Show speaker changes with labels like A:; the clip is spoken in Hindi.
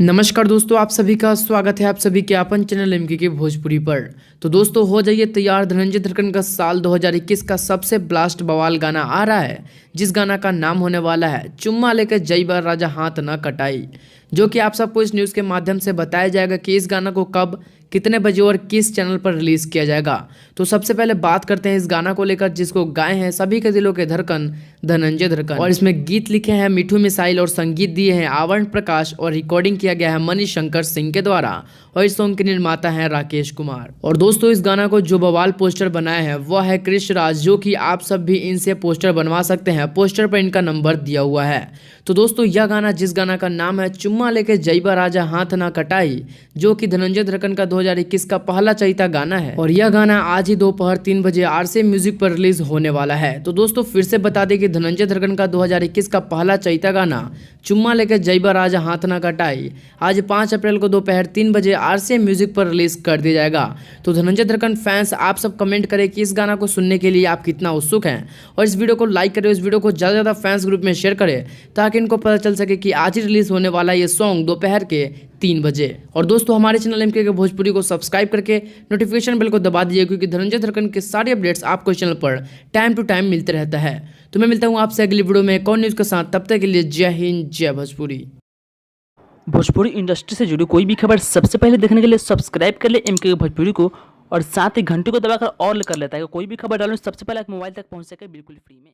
A: नमस्कार दोस्तों, आप सभी का स्वागत है आप सभी के अपन चैनल एमके के भोजपुरी पर। तो दोस्तों हो जाइए तैयार, धनंजय धड़कन का साल 2021 का सबसे ब्लास्ट बवाल गाना आ रहा है, जिस गाना का नाम होने वाला है चुम्मा लेकर जई बार राजा हाथ न कटाई, जो कि आप सबको इस न्यूज़ के माध्यम से बताया जाएगा कि इस गाना को कब, कितने बजे और किस चैनल पर रिलीज़ किया जाएगा। तो सबसे पहले बात करते हैं इस गाना को लेकर, जिसको गाए हैं सभी के दिलों के धड़कन धनंजय धड़कन, और इसमें गीत लिखे हैं मिठू मिसाइल और संगीत दिए हैं आवरण प्रकाश और रिकॉर्डिंग किया गया है मणिशंकर सिंह के द्वारा, और इस सॉन्ग के निर्माता हैं राकेश कुमार। और दोस्तों इस गाना को जो बवाल पोस्टर बनाया है वह है कृष राज, जो कि आप सब भी इनसे पोस्टर बनवा सकते हैं। पोस्टर पर इनका नंबर दिया हुआ है। तो दोस्तों यह गाना, जिस गाना का नाम है चुम्मा लेके जईबा राजा हाथ ना कटाई, जो कि धनंजय धड़कन का 2021 का पहला चैता गाना है, और यह गाना आज ही दोपहर 3 बजे आरसे म्यूजिक पर रिलीज होने वाला है। तो दोस्तों फिर से बता दें कि धनंजय धड़कन का 2021 का पहला चैता गाना चुम्मा लेके जईबा राजा हाथ ना कटाई आज 5 अप्रैल को दोपहर 3 बजे आरसे म्यूजिक पर रिलीज कर दिया जाएगा। तो धनंजय धड़कन फैंस आप सब कमेंट करें कि इस गाना को सुनने के लिए आप कितना उत्सुक हैं, और इस वीडियो को लाइक करें, इस वीडियो को ज़्यादा से ज़्यादा फैंस ग्रुप में शेयर करें, ताकि इनको पता चल सके कि आज ही रिलीज होने वाला ये सॉन्ग दोपहर के 3 बजे। और दोस्तों हमारे चैनल एमके के भोजपुरी को सब्सक्राइब करके नोटिफिकेशन बेल को दबा दीजिए, क्योंकि धनंजय धड़कन के सारे अपडेट्स आपको इस चैनल पर टाइम टू टाइम मिलते रहता है। तो मैं मिलता हूँ आपसे अगली वीडियो में एक और न्यूज़ के साथ, तब तक के लिए जय हिंद जय भोजपुरी।
B: भोजपुरी इंडस्ट्री से जुड़ी कोई भी खबर सबसे पहले देखने के लिए सब्सक्राइब कर ले एमके भोजपुरी को, और साथ ही घंटे को दबाकर ऑल कर लेता है। कोई भी खबर डालूं सबसे पहले आप मोबाइल तक पहुंच सके बिल्कुल फ्री में।